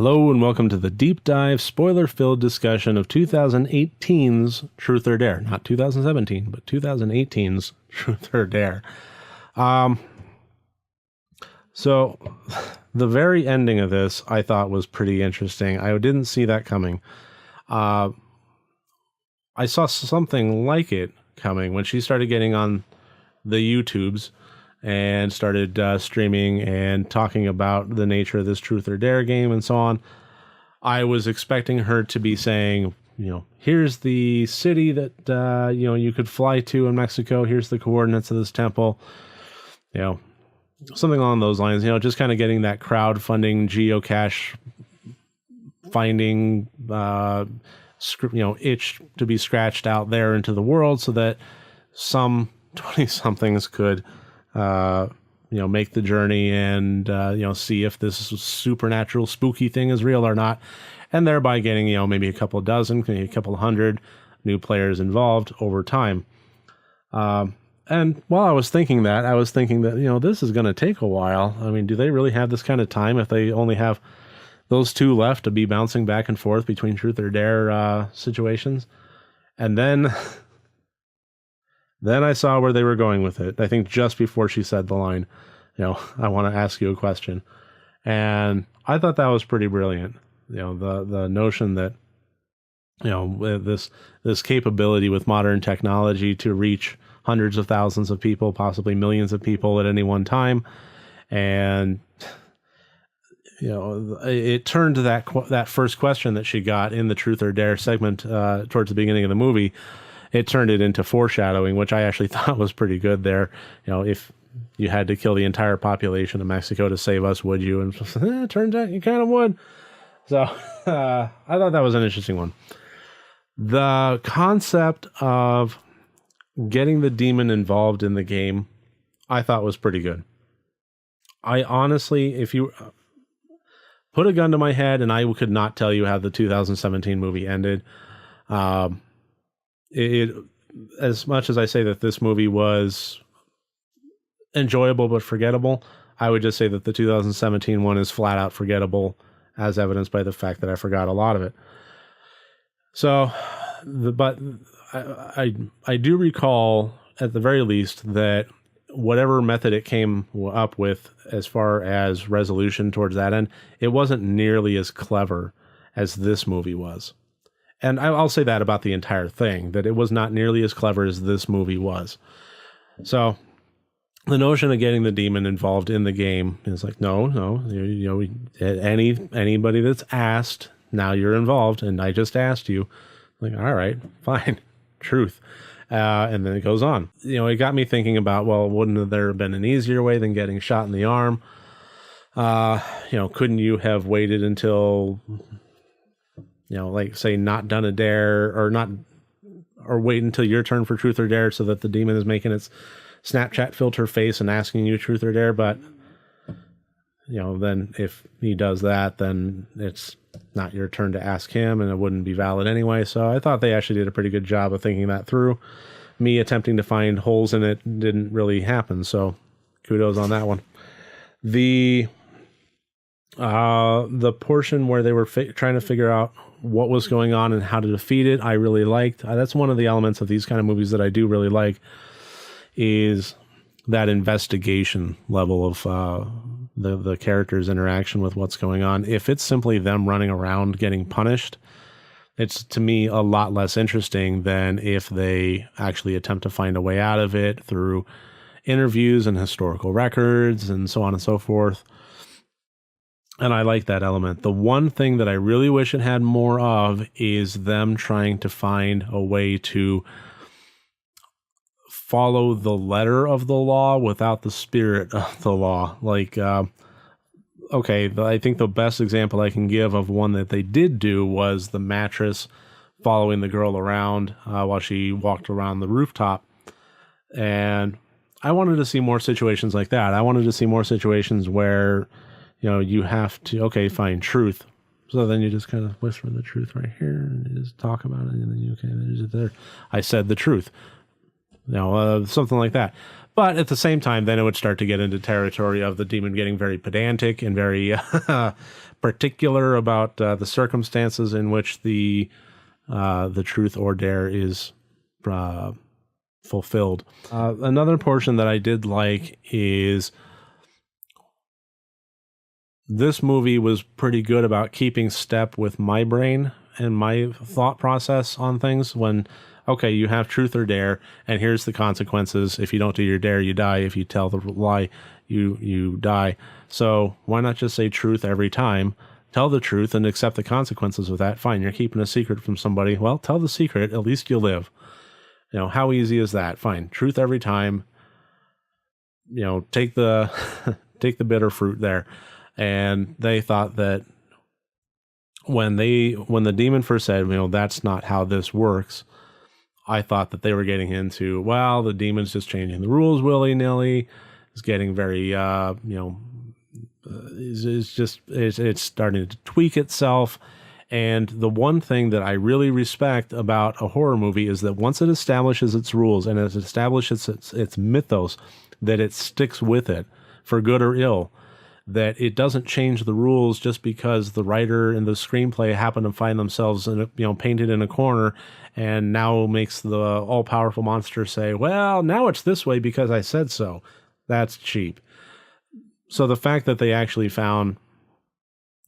Hello and welcome to the deep dive, spoiler-filled discussion of 2018's Truth or Dare. Not 2017, but 2018's Truth or Dare. So the very ending of this I thought was pretty interesting. I didn't see that coming. I saw something like it coming when she started getting on the YouTubes and started streaming and talking about the nature of this Truth or Dare game and so on. I was expecting her to be saying, here's the city that, you could fly to in Mexico. Here's the coordinates of this temple. Something along those lines, just kind of getting that crowdfunding geocache finding, itch to be scratched out there into the world so that some 20-somethings could make the journey and, see if this supernatural spooky thing is real or not. And thereby getting, maybe a couple dozen, maybe a couple hundred new players involved over time. And while I was thinking that, this is going to take a while. I mean, do they really have this kind of time if they only have those two left to be bouncing back and forth between Truth or Dare situations? And then I saw where they were going with it. I think just before she said the line, I want to ask you a question. And I thought that was pretty brilliant. The notion that, this capability with modern technology to reach hundreds of thousands of people, possibly millions of people at any one time. And, it turned to that first question that she got in the Truth or Dare segment towards the beginning of the movie. It turned it into foreshadowing, which I actually thought was pretty good there. If you had to kill the entire population of Mexico to save us, would you? And it turns out you kind of would. So I thought that was an interesting one. The concept of getting the demon involved in the game, I thought was pretty good. I honestly, if you put a gun to my head and I could not tell you how the 2017 movie ended, it as much as I say that this movie was enjoyable but forgettable, I would just say that the 2017 one is flat out forgettable, as evidenced by the fact that I forgot a lot of it. So, but I do recall at the very least that whatever method it came up with as far as resolution towards that end, it wasn't nearly as clever as this movie was. And I'll say that about the entire thing, that it was not nearly as clever as this movie was. So the notion of getting the demon involved in the game is like, no, anybody that's asked, now you're involved, and I just asked you. Like, all right, fine, truth. And then it goes on. It got me thinking about, well, wouldn't there have been an easier way than getting shot in the arm? Couldn't you have waited until... like say not done a dare or wait until your turn for Truth or Dare so that the demon is making its Snapchat filter face and asking you Truth or Dare. But, then if he does that, then it's not your turn to ask him and it wouldn't be valid anyway. So I thought they actually did a pretty good job of thinking that through. Me attempting to find holes in it didn't really happen. So kudos on that one. The portion where they were trying to figure out what was going on and how to defeat it, I really liked. That's one of the elements of these kind of movies that I do really like, is that investigation level of the characters' interaction with what's going on. If it's simply them running around getting punished, it's to me a lot less interesting than if they actually attempt to find a way out of it through interviews and historical records and so on and so forth. And I like that element. The one thing that I really wish it had more of is them trying to find a way to follow the letter of the law without the spirit of the law. Like, I think the best example I can give of one that they did do was the mattress following the girl around while she walked around the rooftop. And I wanted to see more situations like that. I wanted to see more situations where you have to, fine, truth. So then you just kind of whisper the truth right here and you just talk about it. And then there's there. I said the truth. Something like that. But at the same time, then it would start to get into territory of the demon getting very pedantic and very particular about the circumstances in which the truth or dare is fulfilled. Another portion that I did like is this movie was pretty good about keeping step with my brain and my thought process on things when, okay, you have truth or dare, and here's the consequences. If you don't do your dare, you die. If you tell the lie, you die. So why not just say truth every time? Tell the truth and accept the consequences of that. Fine, you're keeping a secret from somebody. Well, tell the secret. At least you'll live. You know, how easy is that? Fine, truth every time. You know, take the take the bitter fruit there. And they thought that when the demon first said, you know, that's not how this works, I thought that they were getting into, well, the demon's just changing the rules willy-nilly. It's getting very, it's starting to tweak itself. And the one thing that I really respect about a horror movie is that once it establishes its rules and it establishes its mythos, that it sticks with it for good or ill. That it doesn't change the rules just because the writer and the screenplay happen to find themselves painted in a corner and now makes the all-powerful monster say, well, now it's this way because I said so. That's cheap. So the fact that they actually found,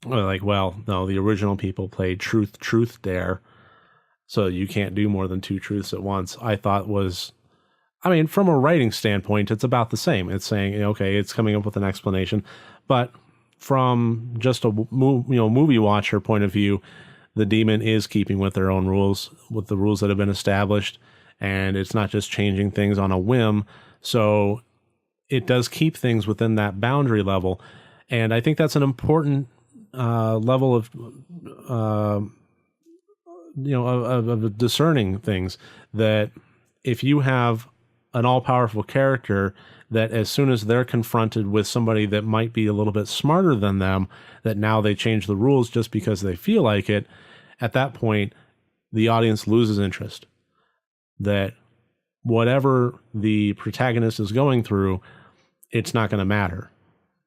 the original people played truth, dare, so you can't do more than two truths at once, I thought was, from a writing standpoint, it's about the same. It's saying, okay, it's coming up with an explanation. But from just a movie watcher point of view, the demon is keeping with their own rules, with the rules that have been established, and it's not just changing things on a whim. So it does keep things within that boundary level, and I think that's an important level of of discerning things. That if you have an all-powerful character that as soon as they're confronted with somebody that might be a little bit smarter than them, that now they change the rules just because they feel like it, at that point, the audience loses interest. That whatever the protagonist is going through, it's not going to matter.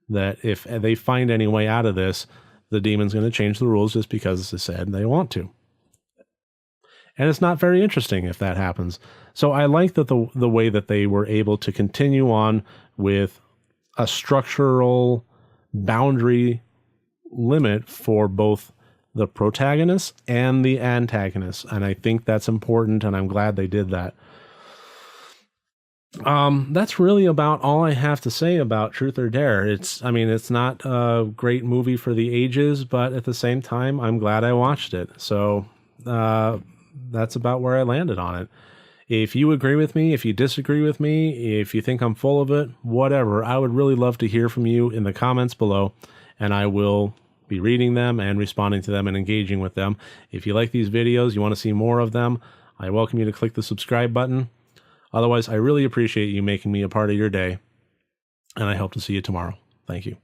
That if they find any way out of this, the demon's going to change the rules just because they said they want to. And it's not very interesting if that happens. So I like that the way that they were able to continue on with a structural boundary limit for both the protagonist and the antagonist. And I think that's important, and I'm glad they did that. That's really about all I have to say about Truth or Dare. It's not a great movie for the ages, but at the same time, I'm glad I watched it. So, that's about where I landed on it. If you agree with me, if you disagree with me, if you think I'm full of it, whatever, I would really love to hear from you in the comments below, and I will be reading them and responding to them and engaging with them. If you like these videos, you want to see more of them, I welcome you to click the subscribe button. Otherwise, I really appreciate you making me a part of your day, and I hope to see you tomorrow. Thank you.